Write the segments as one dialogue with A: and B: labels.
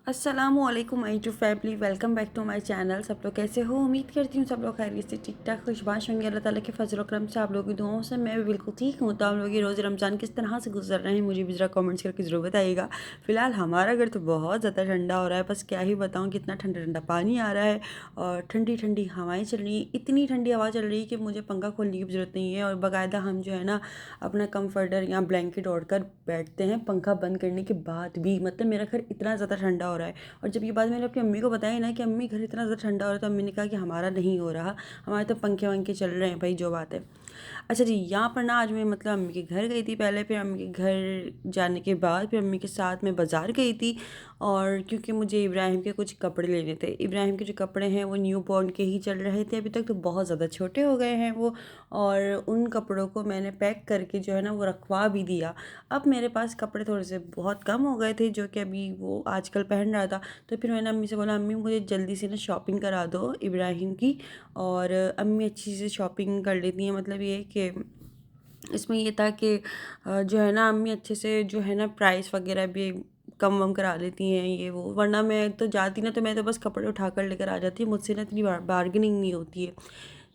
A: अस्सलामुअलैकुम my to family, welcome back to my channel. सब लोग कैसे हो? उम्मीद करती हूँ सब लोग खैरियत से ठीक ठाक खुशबाश होंगे। अल्लाह ताला के फजल करम से आप लोगों की दुआओं से मैं भी बिल्कुल ठीक हूँ। तो आप लोग ये रोज़ रमज़ान किस तरह से गुजर रहे हैं मुझे भी ज़रा कमेंट्स करके ज़रूर बताइएगा। फ़िलहाल हमारा घर तो बहुत ज़्यादा ठंडा हो रहा है, बस क्या ही बताऊँ, कितना ठंडा ठंडा पानी आ रहा है और ठंडी ठंडी हवाएँ चल रही हैं। इतनी ठंडी हवा चल रही है कि मुझे पंखा खोलने की भी ज़रूरत नहीं है और बाकायदा हम जो है ना अपना कम्फर्टर या ब्लैंकेट ओढ़ कर बैठते हैं पंखा बंद करने के बाद भी। मतलब मेरा घर इतना ज़्यादा ठंडा हो रहा है। और जब ये बात मैंने अपनी अम्मी को बताई ना कि अम्मी घर इतना ज़्यादा ठंडा हो रहा है, तो अम्मी ने कहा कि हमारा नहीं हो रहा, हमारे तो पंखे वंखे चल रहे हैं भाई, जो बात है। अच्छा जी, यहाँ पर ना आज मैं मतलब अम्मी के घर गई थी पहले, फिर अम्मी के घर जाने के बाद फिर अम्मी के साथ मैं बाज़ार गई थी। और क्योंकि मुझे इब्राहिम के कुछ कपड़े लेने थे। इब्राहिम के जो कपड़े हैं वो न्यू बॉर्न के ही चल रहे थे, अभी तक तो बहुत ज़्यादा छोटे हो गए हैं वो। और उन कपड़ों को मैंने पैक करके जो है ना वो रखवा भी दिया। अब मेरे पास कपड़े थोड़े से बहुत कम हो गए थे जो कि अभी वो आजकल पहन रहा था। तो फिर मैंने अम्मी से बोला, अम्मी मुझे जल्दी से ना शॉपिंग करा दो इब्राहिम की। और अम्मी अच्छी से शॉपिंग कर लेती हैं, मतलब ये कि इसमें ये था कि जो है ना अम्मी अच्छे से जो है ना प्राइस वगैरह भी कम वम करा लेती हैं ये वो। वरना मैं तो जाती ना तो मैं तो बस कपड़े उठा कर लेकर आ जाती, मुझसे ना इतनी बार्गेनिंग नहीं होती है।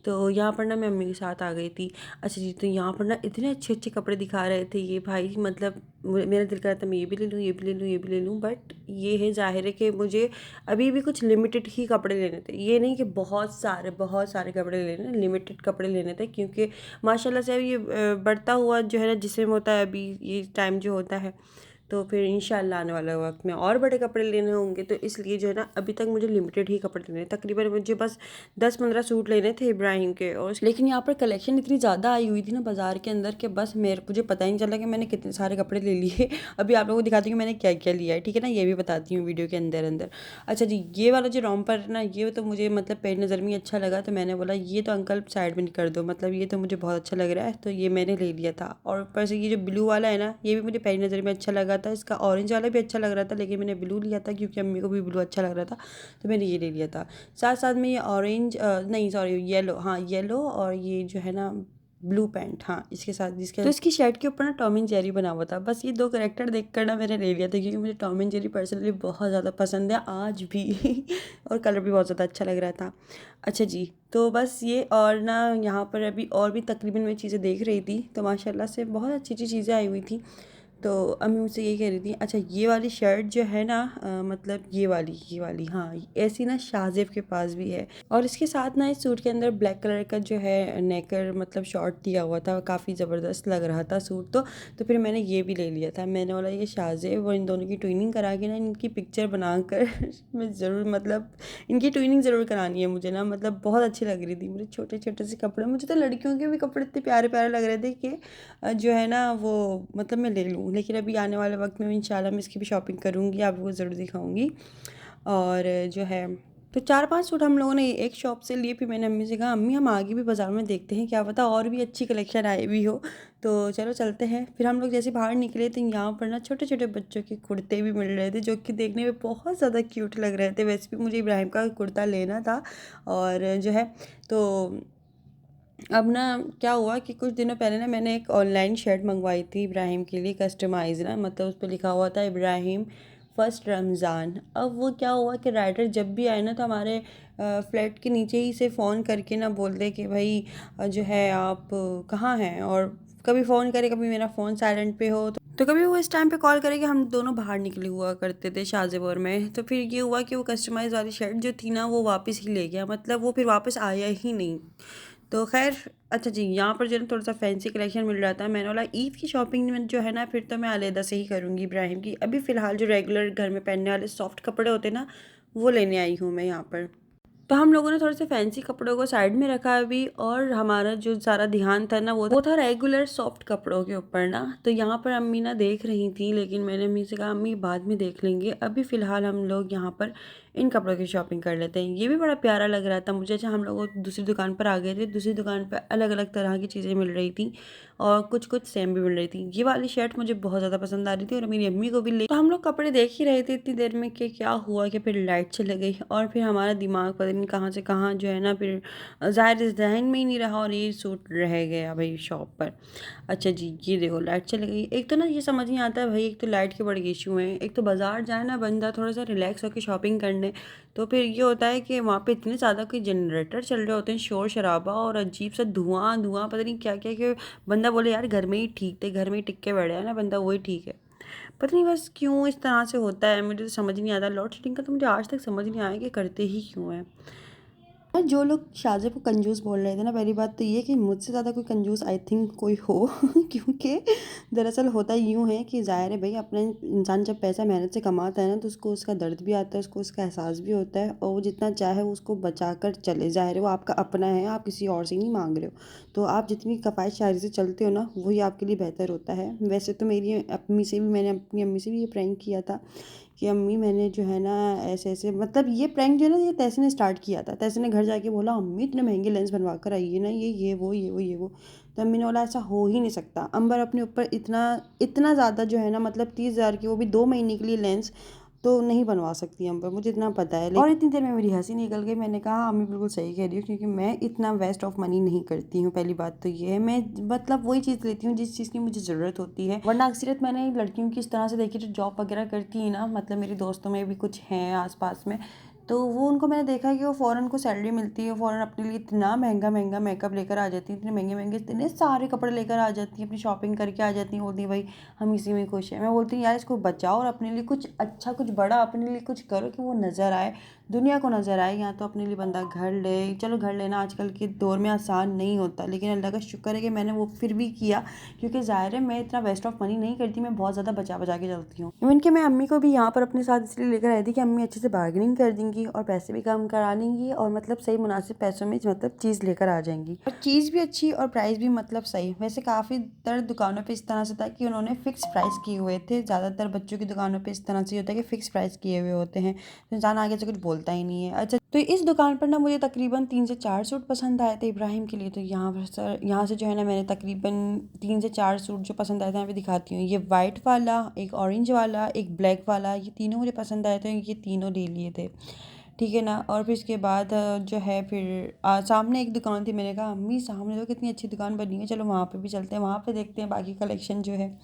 A: तो यहाँ पर ना मैं अम्मी के साथ आ गई थी। अच्छा जी, तो यहाँ पर ना इतने अच्छे अच्छे कपड़े दिखा रहे थे ये भाई, मतलब मेरा दिल कर रहा था मैं ये भी ले लूँ, ये भी ले लूँ, ये भी ले लूँ। बट ये है ज़ाहिर है कि मुझे अभी भी कुछ लिमिटेड ही कपड़े लेने थे, ये नहीं कि बहुत सारे कपड़े लेने, लिमिटेड कपड़े लेने थे। क्योंकि माशाल्लाह से अभी ये बढ़ता हुआ जो है ना जिस्म होता है अभी ये टाइम जो होता है, तो फिर इंशाल्लाह आने वाले वक्त में और बड़े कपड़े लेने होंगे। तो इसलिए जो है ना अभी तक मुझे लिमिटेड ही कपड़े लेने हैं। तकरीबन मुझे बस 10-15 सूट लेने थे इब्राहिम के। और लेकिन यहाँ पर कलेक्शन इतनी ज़्यादा आई हुई थी ना बाज़ार के अंदर कि बस मुझे पता ही नहीं चला कि मैंने कितने सारे कपड़े ले लिए। अभी आप लोगों को दिखाती हूँ मैंने क्या क्या लिया है, ठीक है ना, ये भी बताती हूँ वीडियो के अंदर अंदर। अच्छा जी, ये वाला जो रॉम्पर है ना ये तो मुझे मतलब पेड़ नज़र में अच्छा लगा, तो मैंने बोला ये तो अंकल साइड में कर दो, मतलब ये तो मुझे बहुत अच्छा लग रहा है, तो ये मैंने ले लिया था। और ऊपर से ये जो ब्लू वाला है ना ये भी मुझे पेड़ नज़र में अच्छा लगा था। इसका ऑरेंज वाला भी अच्छा लग रहा था लेकिन मैंने ब्लू लिया था क्योंकि अम्मी को भी ब्लू अच्छा लग रहा था, तो मैंने ये ले लिया था। साथ साथ में ये ऑरेंज नहीं सॉरी येलो, हाँ येलो, और ये जो है ना ब्लू पैंट, हाँ इसके साथ जिसके तो इसकी शर्ट के ऊपर ना टॉम एंड जेरी बना हुआ था। बस ये दो करेक्टर देख कर ना मैंने ले लिया था क्योंकि मुझे टॉम एंड जेरी पर्सनली बहुत ज़्यादा पसंद है आज भी। और कलर भी बहुत ज़्यादा अच्छा लग रहा था। अच्छा जी, तो बस ये, और ना यहाँ पर अभी और भी तकरीबन मैं चीज़ें देख रही थी तो माशाल्लाह से बहुत अच्छी अच्छी चीज़ें आई हुई थी। तो अम्मी मुझसे यही कह रही थी, अच्छा ये वाली शर्ट जो है ना मतलब ये वाली हाँ ऐसी ना शाहजेब के पास भी है। और इसके साथ ना इस सूट के अंदर ब्लैक कलर का जो है नेकर मतलब शॉर्ट दिया हुआ था, काफ़ी ज़बरदस्त लग रहा था सूट। तो फिर मैंने ये भी ले लिया था। मैंने बोला ये शाहजेब और इन दोनों की ट्विनिंग करा के ना इनकी पिक्चर बना कर मैं ज़रूर मतलब इनकी ट्विनिंग ज़रूर करानी है मुझे ना, मतलब बहुत अच्छी लग रही थी मुझे छोटे छोटे से कपड़े। मुझे तो लड़कियों के भी कपड़े इतने प्यारे प्यारे लग रहे थे कि जो है ना वो मतलब मैं ले लूँ। लेकिन अभी आने वाले वक्त में इंशाल्लाह मैं इसकी भी शॉपिंग करूँगी, आपको ज़रूर दिखाऊँगी। और जो है तो 4-5 सूट हम लोगों ने एक शॉप से लिए। फिर मैंने अम्मी से कहा अम्मी हम आगे भी बाज़ार में देखते हैं, क्या पता और भी अच्छी कलेक्शन आई हुई हो, तो चलो चलते हैं। फिर हम लोग जैसे बाहर निकले तो यहाँ पर ना छोटे छोटे बच्चों के कुर्ते भी मिल रहे थे जो कि देखने में बहुत ज़्यादा क्यूट लग रहे थे। वैसे भी मुझे इब्राहिम का कुर्ता लेना था। और जो है तो अब ना क्या हुआ कि कुछ दिनों पहले ना मैंने एक ऑनलाइन शर्ट मंगवाई थी इब्राहिम के लिए, कस्टमाइज़ ना, मतलब उस पर लिखा हुआ था इब्राहिम फ़र्स्ट रमज़ान। अब वो क्या हुआ कि राइडर जब भी आए ना तो हमारे फ्लैट के नीचे ही से फ़ोन करके ना बोल दे कि भाई जो है आप कहाँ हैं। और कभी फ़ोन करे, कभी मेरा फ़ोन साइलेंट पे हो, तो कभी वो इस टाइम पे कॉल करे कि हम दोनों बाहर निकले हुआ करते थे शाहज़ेब में। तो फिर ये हुआ कि वो कस्टमाइज़ वाली शर्ट जो थी ना वो वापस ही ले गया, मतलब वो फिर वापस आया ही नहीं। तो खैर अच्छा जी, यहाँ पर जो है ना थोड़ा सा फैंसी कलेक्शन मिल रहा था। मैंने बोला ईद की शॉपिंग में जो है ना फिर तो मैं अलहदा से ही करूँगी इब्राहिम की। अभी फ़िलहाल जो रेगुलर घर में पहनने वाले सॉफ्ट कपड़े होते हैं ना वो लेने आई हूँ मैं यहाँ पर। तो हम लोगों ने थोड़े से फैंसी कपड़ों को साइड में रखा अभी, और हमारा जो सारा ध्यान था ना वो था रेगुलर सॉफ्ट कपड़ों के ऊपर ना। तो यहाँ पर अम्मी ना देख रही थी, लेकिन मैंने अम्मी से कहा अम्मी बाद में देख लेंगे, अभी फ़िलहाल हम लोग यहाँ पर इन कपड़ों की शॉपिंग कर लेते हैं। ये भी बड़ा प्यारा लग रहा था मुझे। अच्छा हम लोग दूसरी दुकान पर आ गए थे, दूसरी दुकान पर अलग अलग तरह की चीज़ें मिल रही थी और कुछ कुछ सेम भी मिल रही थी। ये वाली शर्ट मुझे बहुत ज़्यादा पसंद आ रही थी और मेरी अम्मी को भी ले। तो हम लोग कपड़े देख ही रहे थे इतनी देर में कि क्या हुआ कि फिर लाइट चली गई और फिर हमारा दिमाग पता नहीं कहाँ से कहाँ जो है ना फिर ज़ाहिर जहन में ही नहीं रहा और ये सूट रह गया भाई शॉप पर। अच्छा जी, ये देखो लाइट चली गई। एक तो ना ये समझ नहीं आता है भाई, एक तो लाइट के बड़े इशू हैं, एक तो बाज़ार जाए ना बंदा थोड़ा सा रिलैक्स होकर शॉपिंग करने, तो फिर ये होता है कि वहाँ पे इतने ज़्यादा कोई जनरेटर चल रहे होते हैं, शोर शराबा और अजीब सा धुआं धुआं पता नहीं क्या क्या, कि बंदा बोले यार घर में ही ठीक थे, घर में ही टिक के बैठा है ना बंदा, वही ठीक है। पता नहीं बस क्यों इस तरह से होता है, मुझे तो समझ नहीं आता। लोड शेडिंग का तो मुझे आज तक समझ नहीं आया कि करते ही क्यों है। और जो लोग शाहजहाँ को कंजूस बोल रहे थे ना, पहली बात तो ये कि मुझसे ज़्यादा कोई कंजूस आई थिंक कोई हो क्योंकि दरअसल होता यूँ है कि ज़ाहिर है भाई, अपना इंसान जब पैसा मेहनत से कमाता है ना तो उसको उसका दर्द भी आता है, उसको उसका एहसास भी होता है और वो जितना चाहे उसको बचा कर चले। ज़ाहिर है वो आपका अपना है, आप किसी और से नहीं मांग रहे हो, तो आप जितनी कफ़ायत शायरी से चलते हो ना वही आपके लिए बेहतर होता है। वैसे तो मेरी अम्मी से भी, मैंने अपनी अम्मी से भी ये प्रैंक किया था कि अम्मी मैंने जो है ना ऐसे ऐसे, मतलब ये प्रैंक जो है ना ये तैसे ने स्टार्ट किया था। तैसे ने घर जाके बोला अम्मी इतने महंगे लेंस बनवा कर आई है ना, ये वो। तो अम्मी ने बोला ऐसा हो ही नहीं सकता, अंबर अपने ऊपर इतना इतना ज़्यादा जो है ना, मतलब 30,000 की, वो भी 2 महीने के लिए लेंस तो नहीं बनवा सकती हम पर, मुझे इतना पता है। और इतनी देर में मेरी हंसी निकल गई। मैंने कहा अम्मी बिल्कुल सही कह रही हो, क्योंकि मैं इतना वेस्ट ऑफ मनी नहीं करती हूँ। पहली बात तो ये है, मैं मतलब वही चीज़ लेती हूँ जिस चीज़ की मुझे ज़रूरत होती है। वरना अक्सरियत मैंने लड़कियों की इस तरह से देखी जो जॉब वगैरह करती है ना, मतलब मेरी दोस्तों में भी कुछ हैं आसपास में, तो वो उनको मैंने देखा है कि वो फ़ौरन को सैलरी मिलती है, फ़ौरन अपने लिए इतना महंगा महंगा मेकअप लेकर आ जाती हैं, इतने महंगे महंगे इतने सारे कपड़े लेकर आ जाती हैं, अपनी शॉपिंग करके आ जाती हैं, बोलती भाई हम इसी में खुश हैं। मैं बोलती हूँ यार इसको बचाओ और अपने लिए कुछ अच्छा कुछ बड़ा अपने लिए कुछ करो कि वो नज़र आए, दुनिया को नज़र आए। यहाँ तो अपने लिए बंदा घर ले, चलो घर लेना आजकल के दौर में आसान नहीं होता, लेकिन अल्लाह का शुक्र है कि मैंने वो फिर भी किया, क्योंकि ज़ाहिर है मैं इतना वेस्ट ऑफ मनी नहीं करती, मैं बहुत ज़्यादा बचा बचा के चलती हूँ। इवन कि मैं अम्मी को भी यहाँ पर अपने साथ इसलिए लेकर आई थी कि अम्मी अच्छे से बार्गेनिंग कर देंगी और पैसे भी कम करा लेंगी और मतलब सही मुनासिब पैसों में मतलब चीज़ लेकर आ जाएंगी, और चीज़ भी अच्छी और प्राइस भी मतलब सही। वैसे काफ़ी तर दुकानों पे इस तरह से था कि उन्होंने फ़िक्स प्राइस किए हुए थे, ज़्यादातर बच्चों की दुकानों पे इस तरह से होता है कि फ़िक्स प्राइस किए हुए होते हैं, तो इंसान आगे से कुछ बोलता ही नहीं है। अच्छा, तो इस दुकान पर ना मुझे तकरीबन 3 से 4 सूट पसंद आए थे इब्राहिम के लिए। तो यहाँ से जो है ना मैंने तकरीबन 3 से 4 सूट जो पसंद आए थे यहाँ पे दिखाती हूँ। ये वाइट वाला, एक ऑरेंज वाला, एक ब्लैक वाला, ये तीनों मुझे पसंद आए थे, ये तीनों ले लिए थे, ठीक है ना। और फिर इसके बाद जो है फिर सामने एक दुकान थी, मैंने कहा अम्मी सामने तो कितनी अच्छी दुकान बनी है, चलो वहाँ पे भी चलते हैं, वहाँ पे देखते हैं बाकी कलेक्शन जो है।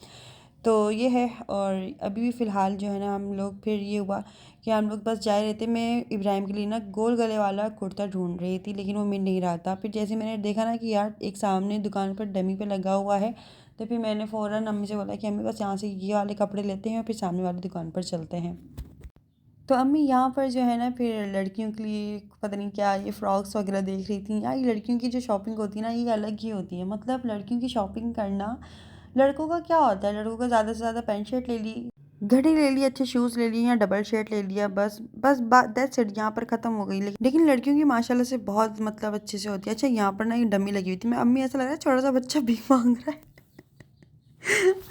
A: तो ये है। और अभी भी फ़िलहाल जो है ना हम लोग, फिर ये हुआ कि हम लोग बस जा रहे थे, मैं इब्राहिम के लिए ना गोल गले वाला कुर्ता ढूंढ रही थी, लेकिन वो मिल नहीं रहा था। फिर जैसे मैंने देखा ना कि यार एक सामने दुकान पर डमी पे लगा हुआ है, तो फिर मैंने फ़ौरन अम्मी से बोला कि अम्मी बस यहाँ से ये वाले कपड़े लेते हैं और फिर सामने वाली दुकान पर चलते हैं। तो अम्मी यहाँ पर जो है ना फिर लड़कियों के लिए पता नहीं क्या ये फ्रॉक्स वगैरह देख रही थी। यार ये लड़कियों की जो शॉपिंग होती है ना ये अलग ही होती है, मतलब लड़कियों की शॉपिंग करना, लड़कों का क्या होता है, लड़कों का ज़्यादा से ज़्यादा पैंट शर्ट ले ली, घड़ी ले ली, अच्छे शूज़ ले लिए या डबल शर्ट ले लिया, बस बस बात दैट्स इट, यहाँ पर ख़त्म हो गई। लेकिन लड़कियों की माशाल्लाह से बहुत मतलब अच्छे से होती है। अच्छा यहाँ पर ना ये डमी लगी हुई थी, मैं अम्मी ऐसा लग रहा है छोटा सा बच्चा भीख मांग रहा है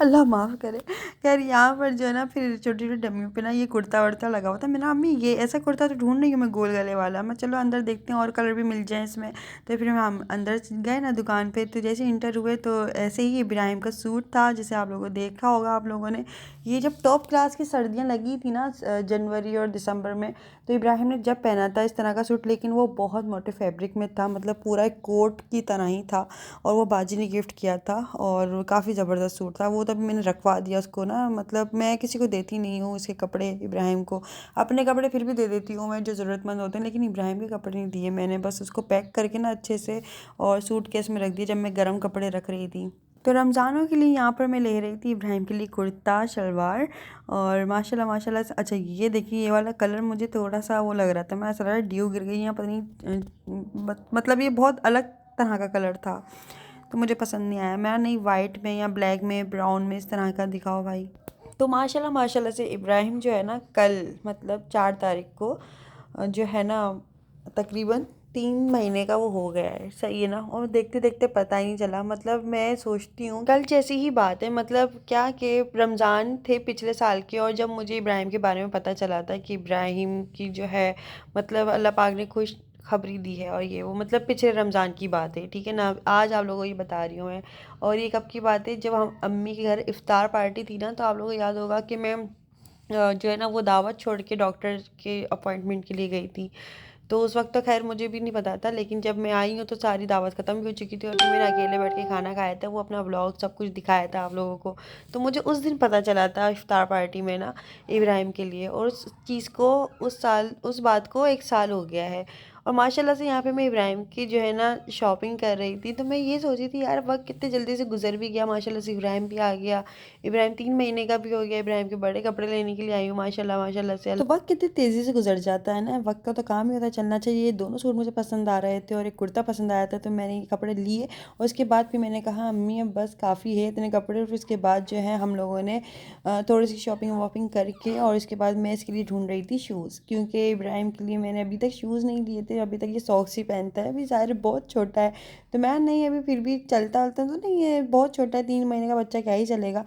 A: अल्लाह माफ़ करे। खैर यहाँ पर जो है ना फिर छोटी छोटी डमियों पे ना ये कुर्ता वर्ता लगा हुआ था। मैंने अम्मी ये ऐसा कुर्ता तो ढूंढ रही हूँ मैं गोल गले वाला, मैं चलो अंदर देखते हैं और कलर भी मिल जाए इसमें। तो फिर हम अंदर गए ना दुकान पे, तो जैसे इंटर हुए तो ऐसे ही इब्राहिम का सूट था, जिसे आप लोगों ने देखा होगा आप लोगों ने। ये जब टॉप क्लास की सर्दियाँ लगी थी ना जनवरी और दिसंबर में, तो इब्राहिम ने जब पहना था इस तरह का सूट, लेकिन वो बहुत मोटे फैब्रिक में था, मतलब पूरा एक कोट की तरह ही था, और वो बाजी ने गिफ्ट किया था और काफ़ी ज़बरदस्त सूट था वो। तब मैंने रखवा दिया उसको ना, मतलब मैं किसी को देती नहीं हूँ इसके कपड़े इब्राहिम को, अपने कपड़े फिर भी दे देती हूँ मैं जो ज़रूरतमंद होते हैं, लेकिन इब्राहिम के कपड़े नहीं दिए मैंने, बस उसको पैक करके ना अच्छे से और सूटकेस में रख दिया जब मैं गर्म कपड़े रख रही थी। तो रमज़ानों के लिए यहाँ पर मैं ले रही थी इब्राहिम के लिए कुर्ता शलवार, और माशाल्लाह माशाल्लाह से। अच्छा ये देखिए ये वाला कलर मुझे थोड़ा सा वो लग रहा था, मैं ऐसा लग रहा है ड्यू गिर गई यहाँ, पता नहीं मतलब ये बहुत अलग तरह का कलर था तो मुझे पसंद नहीं आया। मैं नहीं वाइट में या ब्लैक में ब्राउन में इस तरह का दिखाओ भाई। तो माशाल्लाह माशाल्लाह से इब्राहिम जो है ना कल मतलब 4 तारीख को जो है ना तकरीबन 3 महीने का वो हो गया है, सही है ना। और देखते देखते पता ही नहीं चला, मतलब मैं सोचती हूँ कल जैसी ही बात है, मतलब क्या कि रमज़ान थे पिछले साल के, और जब मुझे इब्राहिम के बारे में पता चला था कि इब्राहिम की जो है मतलब अल्लाह पाक ने खुश खबरी दी है और ये वो, मतलब पिछले रमज़ान की बात है, ठीक है ना। आज आप लोगों को ये बता रही हूँ मैं। और ये कब की बात है, जब हम अम्मी के घर इफ्तार पार्टी थी ना, तो आप लोगों को याद होगा कि मैं जो है ना वो दावत छोड़ के डॉक्टर के अपॉइंटमेंट के लिए गई थी। तो उस वक्त तो खैर मुझे भी नहीं पता था, लेकिन जब मैं आई हूँ तो सारी दावत ख़त्म भी हो चुकी थी और जो मैंने अकेले बैठ के खाना खाया था, वो अपना व्लॉग सब कुछ दिखाया था आप लोगों को। तो मुझे उस दिन पता चला था इफ्तार पार्टी में ना, इब्राहिम के लिए। और उस चीज़ को, उस बात को 1 साल हो गया है। और माशाल्लाह से यहाँ पे मैं इब्राहिम की जो है ना शॉपिंग कर रही थी, तो मैं ये सोची थी यार वक्त कितने जल्दी से गुजर भी गया, माशाल्लाह से इब्राहिम भी आ गया। इब्राहिम 3 महीने का भी हो गया। इब्राहिम के बड़े कपड़े लेने के लिए आई हूँ, माशाल्लाह माशाल्लाह से। तो वक्त कितनी तेज़ी से गुजर जाता है ना, वक्त का तो काम ही होता है चलना चाहिए। ये दोनों सूट मुझे पसंद आ रहे थे और एक कुर्ता पसंद आया था, तो मैंने ये कपड़े लिए। और उसके बाद फिर मैंने कहा अम्मी अब बस काफ़ी है इतने कपड़े। और फिर उसके बाद जो है हम लोगों ने थोड़ी सी शॉपिंग वॉपिंग करके, और इसके बाद मैं इसके लिए ढूंढ रही थी शूज़, क्योंकि इब्राहिम के लिए मैंने अभी तक शूज़ नहीं लिए थे। अभी तक ये सॉक्स ही पहनता है, अभी ज़ाहिर है बहुत छोटा है। तो मैं नहीं, अभी फिर भी चलता वलता तो नहीं है, बहुत छोटा है, 3 महीने का बच्चा क्या ही चलेगा।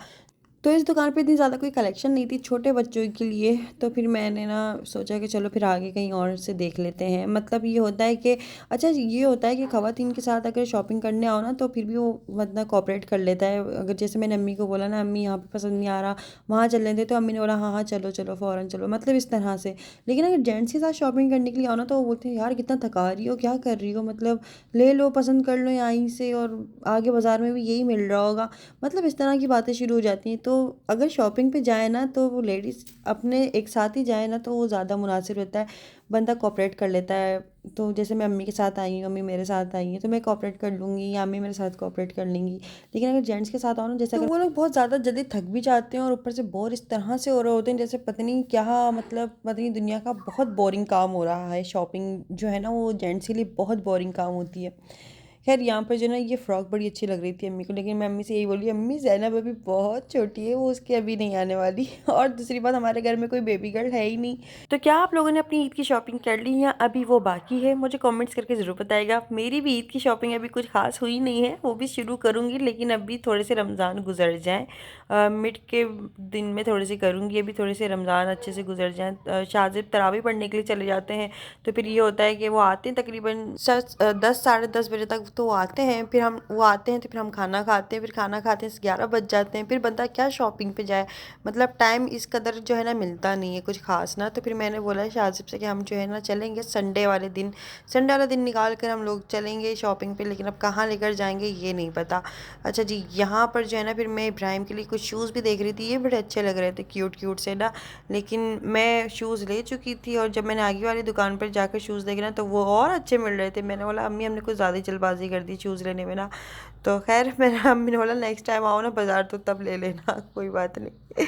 A: तो इस दुकान पे इतनी ज़्यादा कोई कलेक्शन नहीं थी छोटे बच्चों के लिए। तो फिर मैंने ना सोचा कि चलो फिर आगे कहीं और से देख लेते हैं। मतलब ये होता है कि, अच्छा ये होता है कि ख़वातीन के साथ अगर शॉपिंग करने आओ ना, तो फिर भी वो मतलब कोऑपरेट कर लेता है। अगर जैसे मैंने अम्मी को बोला ना, अम्मी यहाँ पे पसंद नहीं आ रहा, वहाँ चल रहे थे, तो अम्मी ने बोला हाँ हाँ चलो चलो फ़ौरन चलो, मतलब इस तरह से। लेकिन अगर जेंट्स के साथ शॉपिंग करने के लिए आओ ना, तो वो बोलते हैं यार कितना थका रही हो, क्या कर रही हो, मतलब ले लो, पसंद कर लो यहीं से, और आगे बाज़ार में भी यही मिल रहा होगा। मतलब इस तरह की बातें शुरू हो जाती हैं। तो अगर शॉपिंग पे जाए ना, तो वो लेडीज़ अपने एक साथ ही जाए ना, तो वो ज़्यादा मुनासिब रहता है, बंदा कोऑपरेट कर लेता है। तो जैसे मैं अम्मी के साथ आई हूँ, अम्मी मेरे साथ आई हैं, तो मैं कोऑपरेट कर लूँगी, या अम्मी मेरे साथ कोऑपरेट कर लेंगी। लेकिन अगर जेंट्स के साथ आओ ना, जैसे तो वो लोग बहुत ज़्यादा जल्दी थक भी जाते हैं, और ऊपर से बोर इस तरह से हो रहे होते हैं जैसे पता नहीं क्या, मतलब पता नहीं दुनिया का बहुत बोरिंग काम हो रहा है। शॉपिंग जो है ना, वो जेंट्स के लिए बहुत बोरिंग काम होती है। खैर यहाँ पर जो ना ये फ़्रॉक बड़ी अच्छी लग रही थी अम्मी को, लेकिन मैं अम्मी से यही बोली अम्मी ज़ैनब अभी बहुत छोटी है, वो उसके अभी नहीं आने वाली। और दूसरी बात, हमारे घर में कोई बेबी गर्ल है ही नहीं। तो क्या आप लोगों ने अपनी ईद की शॉपिंग कर ली या अभी वो बाकी है, मुझे कमेंट्स करके ज़रूर बताइएगा। मेरी भी ईद की शॉपिंग अभी कुछ खास हुई नहीं है, वो भी शुरू करूँगी, लेकिन अभी थोड़े से रमज़ान गुजर जाएँ, मिड के दिन में थोड़ी सी करूँगी। अभी थोड़े से रमज़ान अच्छे से गुजर जाएँ। शाहज़ेब तरावी पढ़ने के लिए चले जाते हैं, तो फिर ये होता है कि वो आते हैं तकरीबन 10 साढ़े 10 बजे तक तो वो आते हैं। फिर हम वो आते हैं तो फिर हम खाना खाते हैं, फिर खाना खाते हैं 11 बज जाते हैं। फिर बंदा क्या शॉपिंग पे जाए, मतलब टाइम इस कदर जो है ना मिलता नहीं है कुछ खास ना। तो फिर मैंने बोला है शाहज़ेब से कि हम जो है ना चलेंगे संडे वाले दिन, संडे वाला दिन निकाल कर हम लोग चलेंगे शॉपिंग पे, लेकिन अब कहाँ लेकर जाएंगे ये नहीं पता। अच्छा जी, यहाँ पर जो है ना फिर मैं इब्राहिम के लिए कुछ शूज़ भी देख रही थी, ये बड़े अच्छे लग रहे थे, क्यूट क्यूट से ना। लेकिन मैं शूज़ ले चुकी थी, और जब मैंने आगे वाली दुकान पर जाकर शूज़ देखे ना, तो वो और अच्छे मिल रहे थे। मैंने बोला अम्मी हमने कुछ ज़्यादा ही जल्दबाजी कर दी शूज़ लेने में ना। तो खैर मैंने अम्मी ने बोला नेक्स्ट टाइम आओ ना बाज़ार तो तब ले लेना, कोई बात नहीं।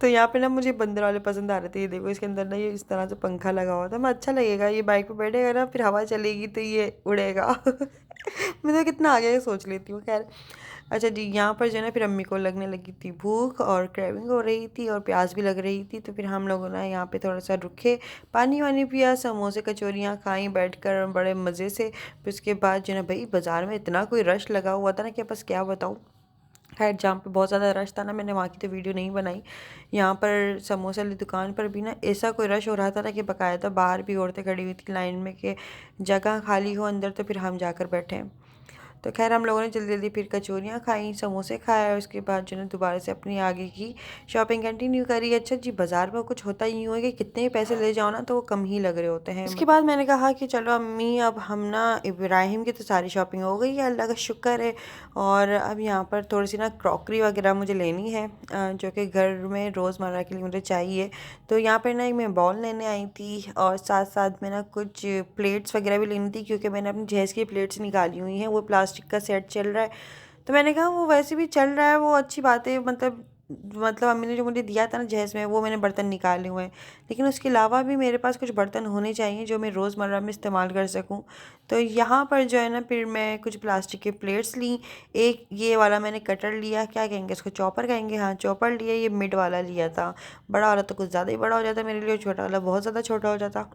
A: तो यहाँ पे ना मुझे बंदर वाले पसंद आ रहे थे। ये देखो इसके अंदर ना ये इस तरह से पंखा लगा हुआ था, मैं अच्छा लगेगा, ये बाइक पे बैठेगा ना, फिर हवा चलेगी तो ये उड़ेगा। मैं तो कितना आगे का सोच लेती हूँ। खैर अच्छा जी, यहाँ पर जो है ना फिर अम्मी को लगने लगी थी भूख, और क्रेविंग हो रही थी, और प्यास भी लग रही थी। तो फिर हम लोगों ने यहाँ पे थोड़ा सा रुके, पानी वानी पिया, समोसे कचौरियाँ खाई बैठकर बड़े मज़े से। फिर उसके बाद जो है ना भाई बाज़ार में इतना कोई रश लगा हुआ था ना कि बस क्या बताऊँ। खैर जहाँ पे बहुत ज़्यादा रश था ना, मैंने वहाँ की तो वीडियो नहीं बनाई। यहाँ पर समोसे वाली दुकान पर भी ना ऐसा कोई रश हो रहा था ना कि बकायदा बाहर भी औरतें खड़ी हुई थी लाइन में, कि जगह खाली हो अंदर तो फिर हम जाकर बैठे। तो खैर हम लोगों ने जल्दी जल्दी फिर कचौरियाँ खाई, समोसे खाए, और उसके बाद जो है दोबारा से अपनी आगे की शॉपिंग कंटिन्यू करी। अच्छा जी, बाज़ार में कुछ होता ही यूँ है कि कितने भी पैसे ले जाओ ना तो वो कम ही लग रहे होते हैं। उसके बाद मैंने कहा कि चलो अम्मी अब हम ना, इब्राहिम की तो सारी शॉपिंग हो गई है, अल्लाह का शुक्र है। और अब यहाँ पर थोड़ी सी ना क्रॉकरी वगैरह मुझे लेनी है, जो कि घर में रोज़मर्रा के लिए मुझे चाहिए। तो यहाँ पर ना एक मैं बॉल लेने आई थी, और साथ साथ में ना कुछ प्लेट्स वगैरह भी लेनी थी, क्योंकि मैंने अपनी जहेज़ की प्लेट्स निकाली हुई हैं, वो प्लास्टिक का सेट चल रहा है। तो मैंने कहा वो वैसे भी चल रहा है, वो अच्छी बात है, मतलब अम्मी ने जो मुझे दिया था ना जहेज़ में, वो मैंने बर्तन निकाले हुए हैं। लेकिन उसके अलावा भी मेरे पास कुछ बर्तन होने चाहिए जो मैं रोज़मर्रा में इस्तेमाल कर सकूं। तो यहाँ पर जो है ना फिर मैं कुछ प्लास्टिक के प्लेट्स ली। एक ये वाला मैंने कटर लिया, क्या कहेंगे इसको, चॉपर कहेंगे, हाँ चॉपर लिया। ये मिड वाला लिया था, बड़ा वाला तो कुछ ज़्यादा ही बड़ा हो जाता मेरे लिए, छोटा वाला बहुत ज़्यादा छोटा हो जाता।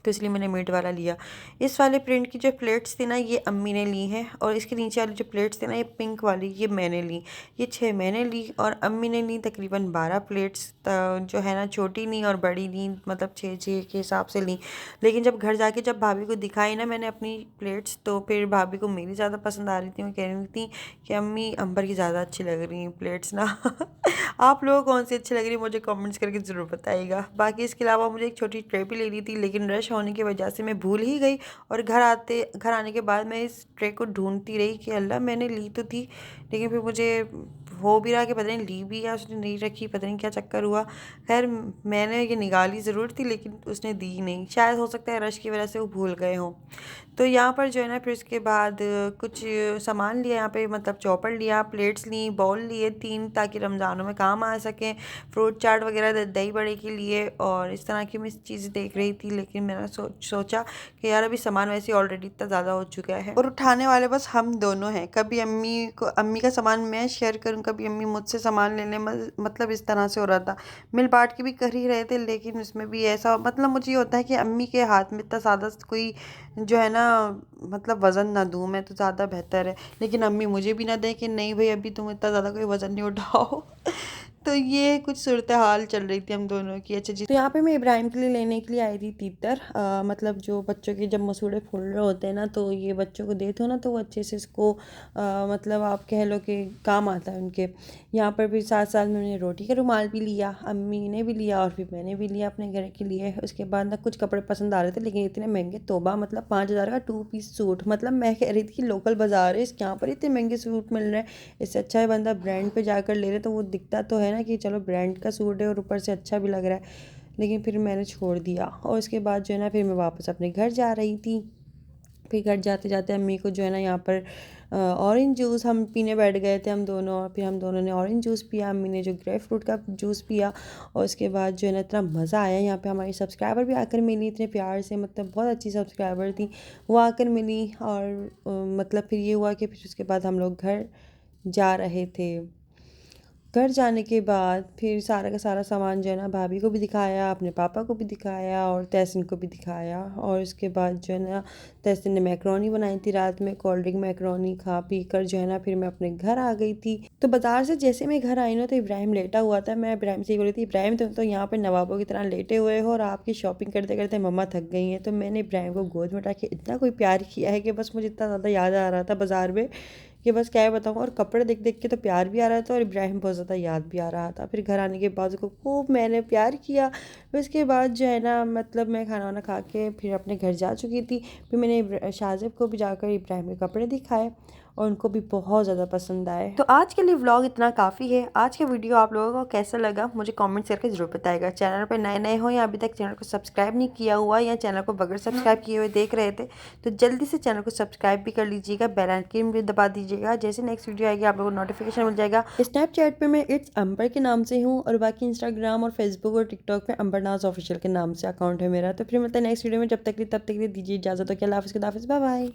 A: तो इसलिए मैंने मिड वाला लिया। इस वाले प्रिंट की जो प्लेट्स थी ना ये अम्मी ने ली हैं, और इसके नीचे वाली जो प्लेट्स थी ना ये पिंक वाली ये मैंने ली। ये 6 मैंने ली और अम्मी ने ली तकरीबन 12 प्लेट्स, जो है ना छोटी ली और बड़ी ली, मतलब 6-6 के हिसाब से ली। लेकिन जब घर जाके जब भाभी को दिखाई ना मैंने अपनी प्लेट्स, तो फिर भाभी को मेरी ज़्यादा पसंद आ रही थी। वो कह रही थी कि अम्मी अंबर की ज़्यादा अच्छी लग रही हैं प्लेट्स ना। आप लोगों को कौन सी अच्छी लग रही है मुझे कमेंट्स करके ज़रूर बताइएगा। बाकी इसके अलावा मुझे एक छोटी ट्रे भी लेनी थी, लेकिन रश होने की वजह से मैं भूल ही गई, और घर आने के बाद मैं इस ट्रे को ढूंढती रही कि अल्लाह मैंने ली तो थी, लेकिन फिर मुझे हो भी रहा कि पता नहीं ली भी या उसने नहीं रखी, पता नहीं क्या चक्कर हुआ। खैर मैंने ये निकाली ज़रूर थी लेकिन उसने दी नहीं, शायद हो सकता है रश की वजह से वो भूल गए हों। तो यहाँ पर जो है ना फिर उसके बाद कुछ सामान लिया यहाँ पे, मतलब चॉपर लिया, प्लेट्स ली, बाउल लिए 3 ताकि रमज़ानों में काम आ सकें, फ्रूट चाट वगैरह दही बड़े के लिए, और इस तरह की मैं चीज़ें देख रही थी। लेकिन मैंने सोचा कि यार अभी सामान वैसे ऑलरेडी इतना ज़्यादा हो चुका है और उठाने वाले बस हम दोनों हैं। कभी अम्मी का सामान मैं शेयर करूँ, कभी अम्मी मुझसे सामान ले लें, मतलब इस तरह से हो रहा था। मिल बांट के भी कर ही रहे थे, लेकिन उसमें भी ऐसा मतलब मुझे ये होता है कि अम्मी के हाथ में इतना ज़्यादा कोई जो है ना मतलब वज़न ना दूँ मैं, तो ज़्यादा बेहतर है। लेकिन अम्मी मुझे भी ना दें कि नहीं भाई अभी तुम इतना ज़्यादा कोई वज़न नहीं उठाओ। तो ये कुछ सूरत हाल चल रही थी हम दोनों की। अच्छा जी, तो यहाँ पे मैं इब्राहिम के लिए लेने के लिए आई थी तीतर, मतलब जो बच्चों के जब मसूड़े फूल रहे होते हैं ना, तो ये बच्चों को देते हो ना तो वो अच्छे से इसको मतलब आप कह लो कि काम आता है उनके। यहाँ पर भी साथ साथ मैंने रोटी का रुमाल भी लिया, अम्मी ने भी लिया और फिर मैंने भी लिया अपने घर के लिए। उसके बाद ना कुछ कपड़े पसंद आ रहे थे लेकिन इतने महंगे, तोबा, मतलब 5,000 का 2 पीस सूट। मतलब मैं कह रही थी कि लोकल बाज़ार है, इसके यहाँ पर इतने महंगे सूट मिल रहे हैं, इससे अच्छा है बंदा ब्रांड पे जाकर ले रहे, तो वो दिखता तो है ना कि चलो ब्रांड का सूट है और ऊपर से अच्छा भी लग रहा है। लेकिन फिर मैंने छोड़ दिया, और उसके बाद जो है ना फिर मैं वापस अपने घर जा रही थी। फिर घर जाते जाते अम्मी को जो है ना यहाँ पर ऑरेंज जूस हम पीने बैठ गए थे हम दोनों, और फिर हम दोनों ने ऑरेंज जूस पिया, अम्मी ने जो ग्रेप फ्रूट का जूस पिया। और उसके बाद जो है ना इतना मज़ा आया, यहाँ पे हमारी सब्सक्राइबर भी आकर मिली इतने प्यार से, मतलब बहुत अच्छी सब्सक्राइबर थी वो आकर मिली। और मतलब फिर ये हुआ कि फिर उसके बाद हम लोग घर जा रहे थे। घर जाने के बाद फिर सारा का सारा सामान जो है ना भाभी को भी दिखाया, अपने पापा को भी दिखाया और तहसीन को भी दिखाया। और उसके बाद जो है ना तहसीन ने मैक्रोनी बनाई थी रात में, कोल्ड ड्रिंक मैक्रोनी खा पी कर जो है ना फिर मैं अपने घर आ गई थी। तो बाज़ार से जैसे मैं घर आई ना तो इब्राहिम लेटा हुआ था। मैं इब्राहिम से बोल रही थी, इब्राहिम तुम तो यहाँ पर नवाबों की तरह लेटे हुए हो और आपकी शॉपिंग करते करते मम्मा थक गई हैं। तो मैंने इब्राहिम को गोद में उठा के इतना कोई प्यार किया है कि बस मुझे इतना ज़्यादा याद आ रहा था बाज़ार में कि बस क्या बताऊँ। और कपड़े देख देख के तो प्यार भी आ रहा था और इब्राहिम बहुत ज़्यादा याद भी आ रहा था। फिर घर आने के बाद उसको खूब मैंने प्यार किया। फिर उसके बाद जो है ना मतलब मैं खाना वाना खा के फिर अपने घर जा चुकी थी। फिर मैंने शाहज़ेब को भी जाकर इब्राहिम के कपड़े दिखाए और उनको भी बहुत ज़्यादा पसंद आए। तो आज के लिए व्लॉग इतना काफ़ी है। आज का वीडियो आप लोगों को कैसा लगा मुझे कमेंट्स करके ज़रूर बताएगा। चैनल पर नए नए हो या अभी तक चैनल को सब्सक्राइब नहीं किया हुआ या चैनल को बगैर सब्सक्राइब किए हुए देख रहे थे तो जल्दी से चैनल को सब्सक्राइब भी कर लीजिएगा, बेल आइकन भी दबा दीजिएगा। जैसे नेक्स्ट वीडियो आएगी आप लोगों को नोटिफिकेशन मिल जाएगा। स्नैपचैट पे मैं इट्स अंबर के नाम से हूँ और बाकी इंस्टाग्राम और फेसबुक और टिकटॉक पे अंबरनाज ऑफिशियल के नाम से अकाउंट है मेरा। तो फिर मिलता है नेक्स्ट वीडियो में, जब तक के लिए तब तक के लिए दीजिए इजाज़त। तो क्या हाफिज़, खुदा हाफिज़, बाय बाय।